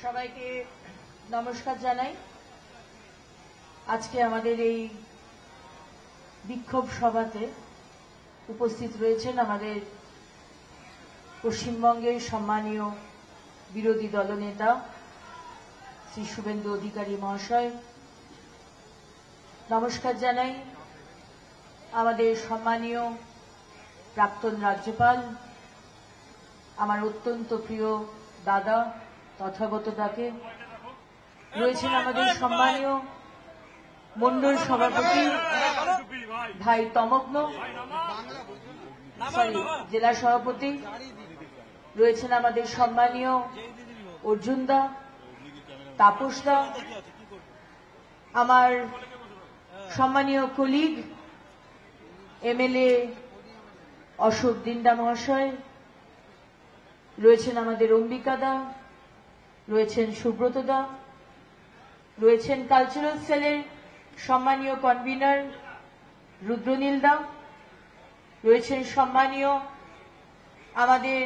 সবাইকে নমস্কার জানাই। আজকে আমাদের এই বিক্ষোভ সভাতে উপস্থিত রয়েছেন আমাদের পশ্চিমবঙ্গের সম্মানীয় বিরোধী দলনেতা শ্রী শুভেন্দু অধিকারী মহাশয়। নমস্কার জানাই আমাদের সম্মানীয় প্রাক্তন রাজ্যপাল, আমার অত্যন্ত প্রিয় দাদা তথাগত দাকে। রয়েছেন আমাদের সম্মানীয় মন্ডল সভাপতি ভাই তমগ্ন, জেলা সভাপতি। রয়েছেন আমাদের সম্মানীয় অর্জুন দা, তাপস দা, আমার সম্মানীয় কলিগ এমএলএ অশোক দিন্ডা মহাশয়। রয়েছেন আমাদের অম্বিকা দা, রয়েছেন সুব্রত দা, রয়েছেন কালচারাল সেলের সম্মানীয় কনভিনার রুদ্রনীল দা, রয়েছেন সম্মানীয় আমাদের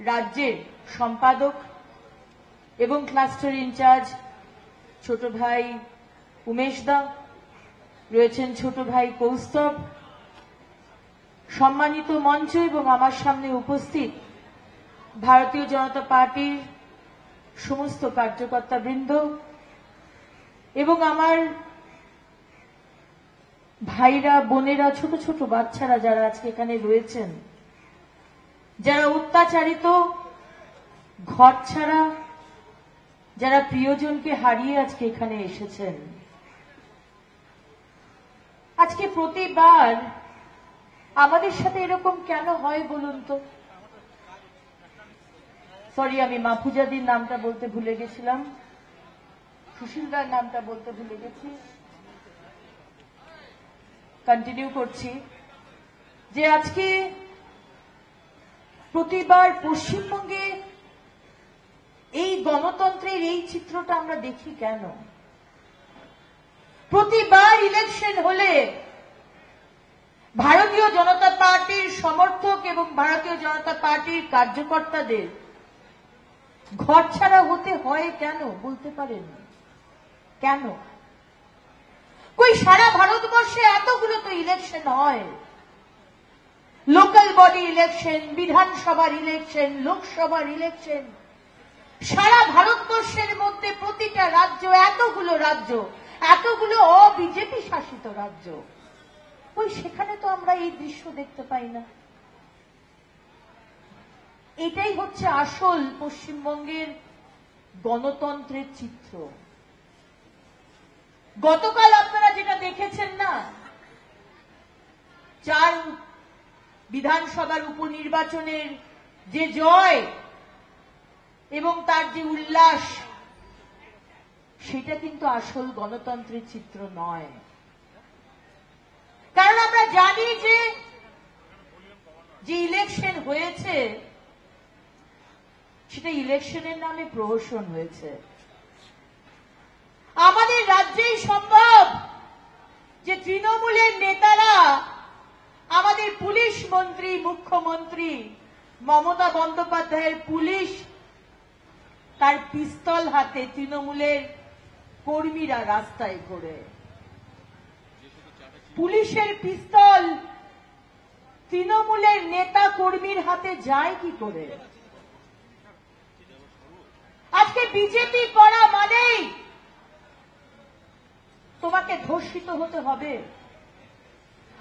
রাজ্যের সম্পাদক এবং ক্লাস্টার ইনচার্জ ছোট ভাই উমেশ দা, রয়েছেন ছোট ভাই কৌস্তব, সম্মানিত মঞ্চ এবং আমার সামনে উপস্থিত ভারতীয় জনতা পার্টির সমস্ত কার্যকর্তা বৃন্দ এবং আমার ভাইরা বোনেরা, ছোট ছোট বাচ্চারা যারা আজকে এখানে রয়েছেন, যারা অত্যাচারিত, ঘর ছাড়া, যারা প্রিয়জনকে হারিয়ে আজকে এখানে এসেছেন। আজকে প্রতিবার আমাদের সাথে এরকম কেন হয় বলুন তো? সরি, আমি মাহফুজাদির নামটা বলতে ভুলে গেছিলাম, সুশীলদার নামটা বলতে ভুলে গেছি। কন্টিনিউ করছি যে আজকে প্রতিবার পশ্চিমবঙ্গে এই গণতন্ত্রের এই চিত্রটা আমরা দেখি কেন? প্রতিবার ইলেকশন হলে ভারতীয় জনতা পার্টির সমর্থক এবং ভারতীয় জনতা পার্টির কার্যকর্তাদের ঘরছাড়া হতে হয় কেন বলতে পারেন? কেন? কই সারা ভারতবর্ষে এতগুলো তো ইলেকশন হয়, লোকাল বডি ইলেকশন, বিধানসভার ইলেকশন, লোকসভার ইলেকশন, সারা ভারতবর্ষের মধ্যে প্রতিটা রাজ্য, এতগুলো রাজ্য, এতগুলো অবিজেপি শাসিত রাজ্য, ওই সেখানে তো আমরা এই দৃশ্য দেখতে পাই না। এটাই হচ্ছে আসল পশ্চিমবঙ্গের গণতন্ত্রের চিত্র। গতকাল আপনারা যেটা দেখেছেন না, 4 বিধানসভার উপনির্বাচনের যে জয় এবং তার যে উল্লাস, সেটা কিন্তু আসল গণতন্ত্রের চিত্র নয়। কারণ আমরা জানি যে ইলেকশন হয়েছে সেটা ইলেকশনের নামে প্রহসন হয়েছে। আমাদের রাজ্যেই সম্ভব যে তৃণমূলের নেতারা, আমাদের পুলিশ মন্ত্রী, মুখ্যমন্ত্রী মমতা বন্দ্যোপাধ্যায়ের পুলিশ, তার পিস্তল হাতে তৃণমূলের কর্মীরা রাস্তায় ঘোরে। পুলিশের পিস্তল তৃণমূলের নেতা কর্মীর হাতে যায় কি করে? আজকে বিজেপি করা মানেই তোমাকে ধর্ষিত হতে হবে,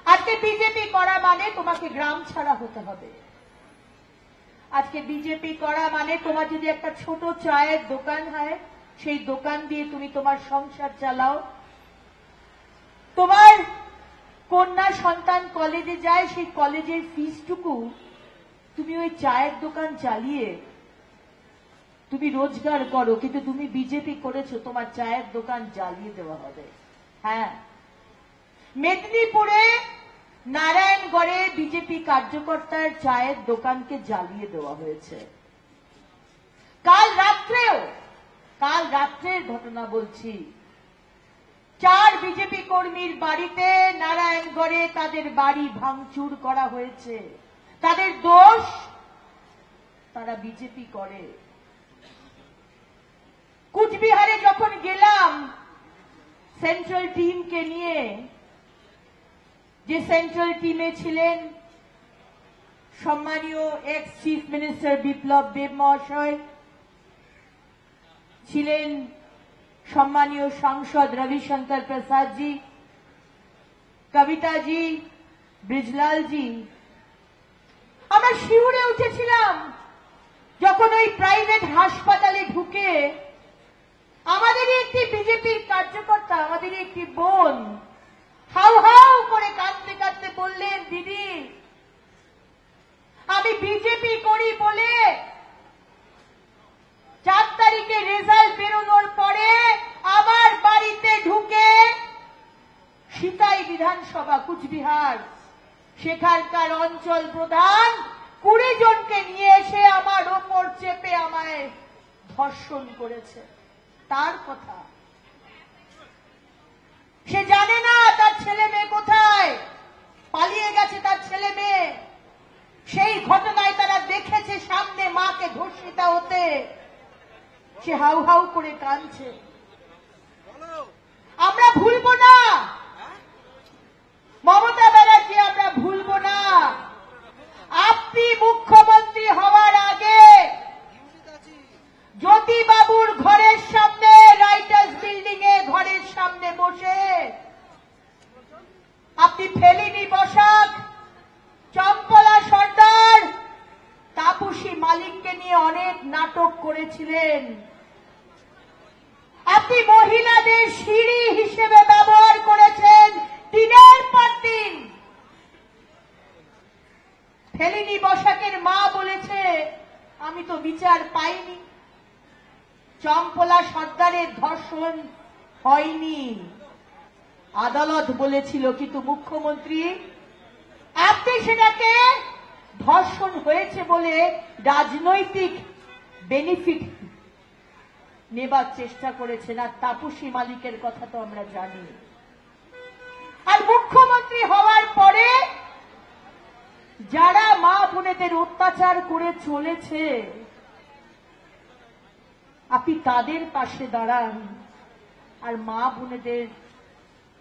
আজকে বিজেপি করা মানে তোমাকে গ্রাম ছাড়া হতে হবে, আজকে বিজেপি করা মানে তোমার যদি একটা ছোট চায়ের দোকান হয়, সেই দোকান দিয়ে তুমি তোমার সংসার চালাও, তোমার কন্যা সন্তান কলেজে যায়, সেই কলেজের ফিসটুকু তুমি ওই চায়ের দোকান চালিয়ে তুমি রোজগার করো, কিন্তু তুমি বিজেপি করেছো, তোমার চায়ের দোকান জ্বালিয়ে দেওয়া হবে। হ্যাঁ, মেদিনীপুরে নারায়ণগড়ে বিজেপি কার্যকর্তার চায়ের দোকানকে জ্বালিয়ে দেওয়া হয়েছে। কাল রাত্রের ঘটনা বলছি, 4 বিজেপি কর্মীর বাড়িতে নারায়ণগড়ে তাদের বাড়ি ভাঙচুর করা হয়েছে। তাদের দোষ, তারা বিজেপি করে। সেন্ট্রাল টিমকে নিয়ে, যে সেন্ট্রাল টিমে ছিলেন সম্মানীয় x chief minister Biplab Deb মহাশয়, ছিলেন সম্মানীয় সাংসদ রবিশঙ্কর প্রসাদ জি, কবিতা জি, ব্রিজলাল জি। আমরা শিউরে উঠেছিলাম যখন ওই প্রাইভেট হাসপাতালে ঢুকে আমাদেরই একটি বিজেপির কার্যকর্তা, আমাদেরই একটি বোন হাউ হাউ করে কাঁদতে কাঁদতে বললেন, দিদি আমি বিজেপি করি বলে 4 তারিখে রেজাল্ট বেরোনোর পরে আবার বাড়িতে ঢুকে সিতাই বিধানসভা কুচবিহার সেখানকার অঞ্চল প্রধান 20 জনকে নিয়ে এসে আমার ওপর চেপে আমায় ধর্ষণ করেছে। তার কথা সে জানে না তার ছেলে মেয়ে কোথায়, পালিয়ে গেছে তার ছেলে মেয়ে। সেই ঘটনায় তারা দেখেছে সামনে মাকে ধর্ষিতা হতে, সে হাউ হাউ করে কাঁদছে। আমরা ভুলবো না মমতা ব্যানার্জি, আমরা ভুলবো না। আপনি মুখ্যমন্ত্রী হওয়ার আগে জ্যোতিবাবুর ঘরের সামনে, রাইটার্স বিল্ডিং এ ঘরের সামনে বসে আপনি ফেলিনি বসাক, চম্পলা সর্দার, তাপসী মালিককে নিয়ে অনেক নাটক করেছিলেন। আপনি মহিলাদের সিঁড়ি হিসেবে ব্যবহার করেছেন দিনের পর দিন। ফেলিনি বসাকের মা বলেছে আমি তো বিচার পাইনি, চম্পলা সর্দারের ধর্ষণ হয়নি, আদালত বলেছিল। কিন্তু মুখ্যমন্ত্রী আপনি সেটাকে ধর্ষণ হয়েছে বলে রাজনৈতিক বেনিফিট নেবার চেষ্টা করেছেন। আর তাপসী মালিকের কথা তো আমরা জানি। আর মুখ্যমন্ত্রী হওয়ার পরে যারা মা বোনেদের অত্যাচার করে চলেছে আপনি তাদের পাশে দাঁড়ান, আর মা বোনেদের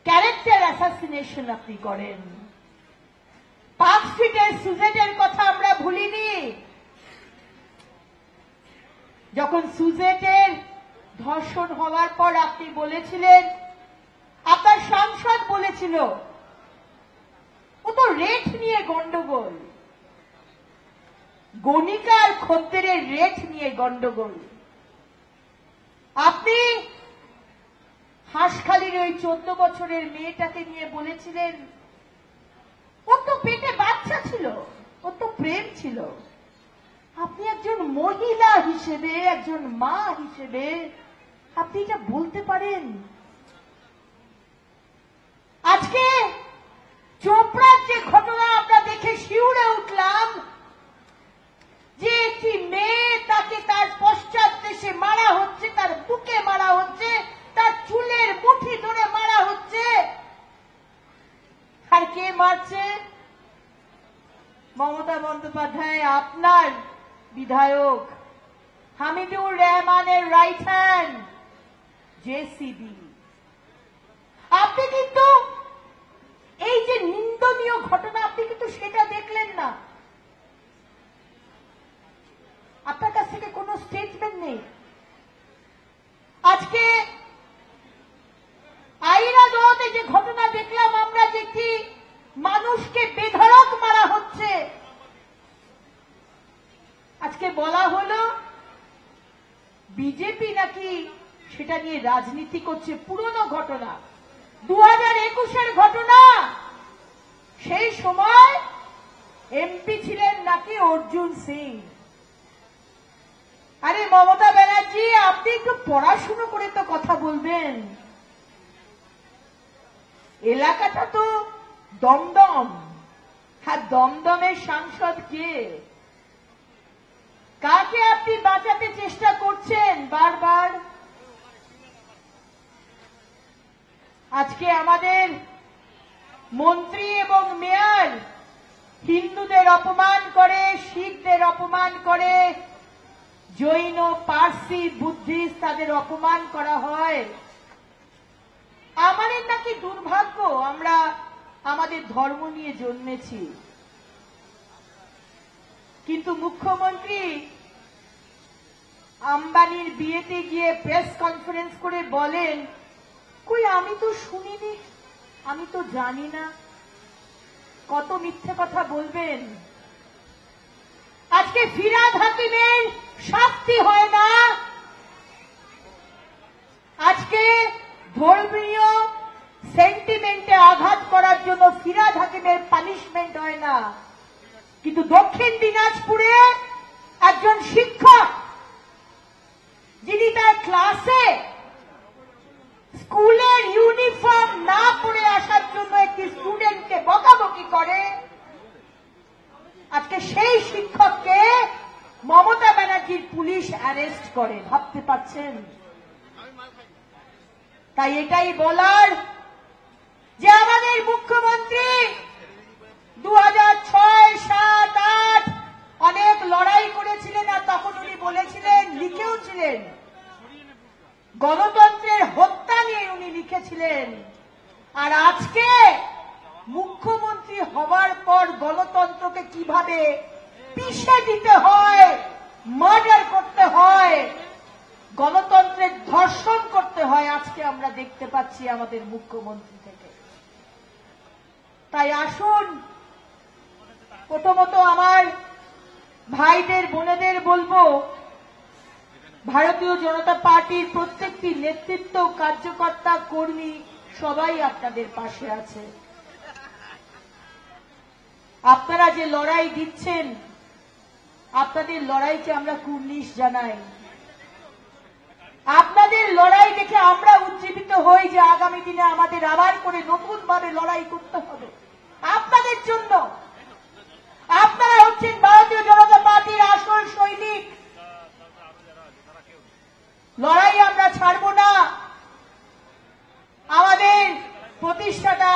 ক্যারেক্টার অ্যাসাসিনেশন আপনি করেন। পার্ক স্ট্রিটের সুজেটের কথা আমরা ভুলিনি। যখন সুজেটের ধর্ষণ হওয়ার পর আপনি বলেছিলেন, আপনার সাংসদ বলেছিল ও তো রেট নিয়ে গন্ডগোল, গণিকা আর খদ্দেরের রেট নিয়ে গন্ডগোল। আপনি হাঁসখালির ওই 14 বছরের মেয়েটাকে নিয়ে বলেছিলেন ওর তো পেটে বাচ্চা ছিল, ওর তো প্রেম ছিল। আপনি একজন মহিলা হিসেবে, একজন মা হিসেবে আপনি এটা বলতে পারেন? আজকে চোপড়ার যে ঘটনা আমরা দেখে শিউরে উঠলাম, যে একটি মেয়ে তাকে তার পশ্চাৎ দেশে মারা হচ্ছে, তার বুকে মারা হচ্ছে, তার চুলের মুঠি ধরে মারা হচ্ছে। আর কে মারছে? মমতা বন্দ্যোপাধ্যায়, আপনার বিধায়ক হামিদুর রহমানের রাইট হ্যান্ড জেসিবি। আপনি কিন্তু এই যে নিন্দনীয় ঘটনা, আপনি কিন্তু সেটা দেখলেন না। আপনার কাছ থেকে কোনো স্টেটমেন্ট নেই। আজকে আইনাগড়তে যে ঘটনা দেখলাম আমরা, যে কি মানুষকে বেধড়ক মারা হচ্ছে, আজকে বলা হলো বিজেপি নাকি সেটা নিয়ে রাজনীতি করছে। পুরনো ঘটনা, 2021-এর ঘটনা। সেই সময় এমপি ছিলেন নাকি অর্জুন সিং। আরে মমতা ব্যানার্জি, আপনি একটু পড়াশুনো করে তো কথা বলবেন। এলাকাটা তো দমদম, হ্যাঁ, দমদমের সাংসদ কে? কাকে আপনি বাঁচাতে চেষ্টা করছেন বারবার? আজকে আমাদের মন্ত্রী এবং মেয়র হিন্দুদের অপমান করে, শিখদের অপমান করে, জৈন, পার্সি, বুদ্ধিস্ট তাদের অপমান করা হয়। আমাদের নাকি দুর্ভাগ্য, আমরা আমাদের ধর্ম নিয়ে জন্মেছি। কিন্তু মুখ্যমন্ত্রী আম্বানির বিয়েতে গিয়ে প্রেস কনফারেন্স করে বলেন, কই আমি তো শুনিনি, আমি তো জানি না। কত মিথ্যে কথা বলবেন। আজকে ফিরহাদ হাকিমের শাস্তি হয় না, আজকে ধর্মীয় সেন্টিমেন্টে আঘাত করার জন্য ফিরহাদ হাকিমের পানিশমেন্ট হয় না, কিন্তু দক্ষিণ দিনাজপুরে একজন শিক্ষক যিনি তার ক্লাসে স্কুলের ইউনিফর্ম না পরে আসার জন্য একটি স্টুডেন্টকে বকাবকি করে, আজকে সেই শিক্ষককে মমতা ব্যানার্জির পুলিশ অ্যারেস্ট করে। ভাবতে পারছেন? তাই এটাই বলার যে আমাদের মুখ্যমন্ত্রী 2006, 7, 8 অনেক লড়াই করেছিলেন, আর তখন উনি বলেছিলেন, লিখেও ছিলেন, গণতন্ত্রের হত্যা নিয়ে উনি লিখেছিলেন। আর আজকে মুখ্যমন্ত্রী হওয়ার পর গণতন্ত্রকে কিভাবে পিষে দিতে হয়, মার্ডার করতে হয়, গণতন্ত্রের ধর্ষণ করতে হয়, আজকে আমরা দেখতে পাচ্ছি আমাদের মুখ্যমন্ত্রী থেকে। তাই আসুন, প্রথমত আমার ভাইদের বোনেদের বলবো, ভারতীয় জনতা পার্টির প্রত্যেকটি নেতৃত্ব, কার্যকর্তা, কর্মী সবাই আপনাদের পাশে আছে। আপনারা যে লড়াই দিচ্ছেন, আপনাদের লড়াইকে আমরা কুর্নিশ জানাই। আপনাদের লড়াই দেখে আমরা উজ্জীবিত হই যে আগামী দিনে আমাদের আবার করে নতুন ভাবে লড়াই করতে হবে আপনাদের জন্য। আপনারা হচ্ছেন ভারতীয় জনতা পার্টির আসল সৈনিক। লড়াই আমরা ছাড়ব না। আমাদের প্রতিষ্ঠাতা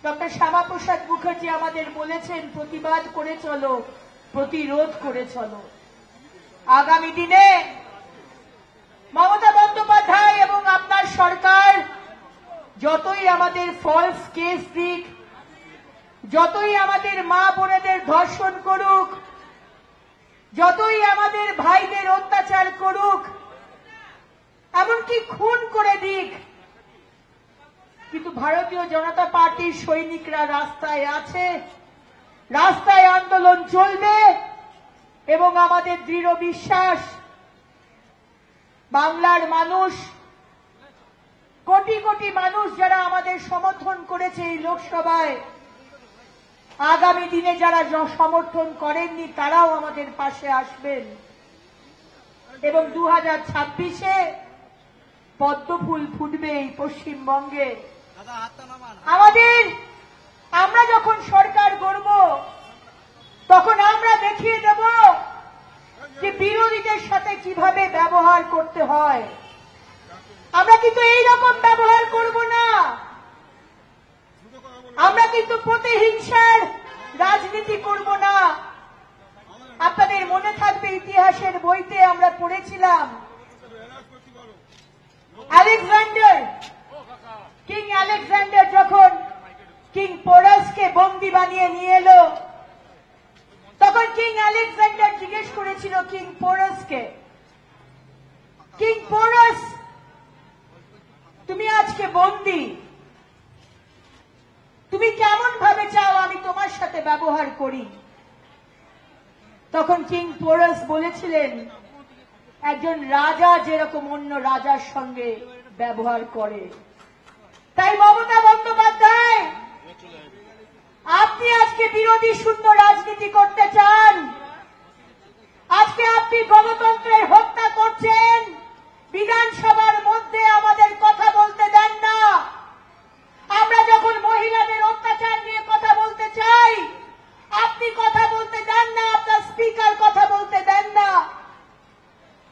ডক্টর শ্যামাপ্রসাদ মুখার্জি আমাদের বলেছেন, প্রতিবাদ করে চলো, প্রতিরোধ করে চলো। আগামী দিনে মমতা বন্দ্যোপাধ্যায় এবং আপনার সরকার যতই আমাদের ফলস কেস দিক, যতই আমাদের মা বোনেদের ধর্ষণ করুক, যতই আমাদের ভাইদের অত্যাচার করুক, এমনকি খুন করে দিক, কিন্তু ভারতীয় জনতা পার্টির সৈনিকরা রাস্তায় আছে, রাস্তায় আন্দোলন চলবে। এবং আমাদের দৃঢ় বিশ্বাস, বাংলার মানুষ, কোটি কোটি মানুষ যারা আমাদের সমর্থন করেছে এই লোকসভায়, আগামী দিনে যারা সমর্থন করেননি তারাও আমাদের পাশে আসবেন এবং 2026-এ পদ্মফুল ফুটবে এই পশ্চিমবঙ্গে। আমরা যখন সরকার গড়ব, তখন আমরা দেখিয়ে দেব যে বিরোধীদের সাথে কিভাবে ব্যবহার করতে হয়। আমরা কিন্তু এইরকম ব্যবহার করব না। আমরা কিন্তু প্রতিহিংসার রাজনীতি করব না। আপনাদের মনে থাকবে, ইতিহাসের বইতে আমরা পড়েছিলাম, কিং আলেকজান্ডার যখন কিং পোরাসকে বন্দী বানিয়ে নিয়ে এলো, তখন কিং আলেকজান্ডার জিজ্ঞেস করেছিল কিং পোরাসকে, কিং পোরাস, তুমি আজকে বন্দী, তুমি কেমন ভাবে চাও আমি তোমার সাথে ব্যবহার করি? তখন কিং পোরাস বলেছিলেন, একজন রাজা যেরকম অন্য রাজার সঙ্গে ব্যবহার করে। তাই মমতা বন্দ্যোপাধ্যায়, আপনি আজকে বিরোধী শূন্য রাজনীতি করতে চান, আজকে আপনি গণতন্ত্রের হত্যা করছেন, বিধানসভার মধ্যে আমাদের কথা বলতে দেন না। আমরা যখন মহিলাদের অত্যাচার নিয়ে কথা বলতে চাই, আপনি কথা বলতে দেন না, আপনার স্পিকার কথা বলতে দেন না।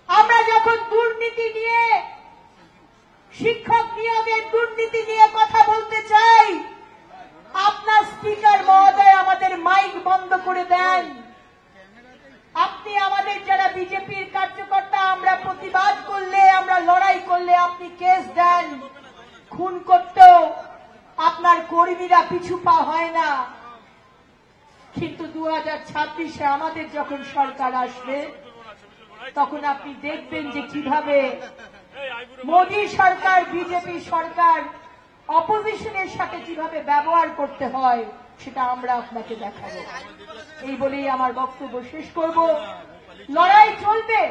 আমরা যখন দুর্নীতি নিয়ে, শিক্ষক নিয়োগের দুর্নীতি নিয়ে কথা বলতে চাই, আপনার স্পিকার মহোদয় আমাদের মাইক বন্ধ করে দেন। আপনি আমাদের যারা বিজেপির কার্যকর্তা, আমরা প্রতিবাদ করলে, আমরা লড়াই করলে আপনি কেস দেন। খুন করতেও আপনার কর্মীরা পিছু পা হয় না, কিন্তু 2026-এ আমাদের যখন সরকার আসবে তখন আপনি দেখবেন যে কিভাবে মোদী সরকার, বিজেপি সরকার অপোজিশনের সাথে কিভাবে ব্যবহার করতে হয় সেটা আমরা আপনাকে দেখাবো। এই বলেই আমার বক্তব্য শেষ করব। লড়াই চলবে,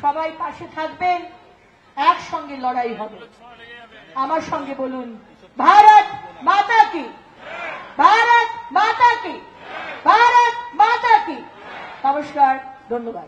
সবাই পাশে থাকবেন, একসঙ্গে লড়াই হবে। আমার সঙ্গে বলুন, ভারত মাতা কি, ভারত মাতা কি, ভারত মাতা কি। নমস্কার, ধন্যবাদ।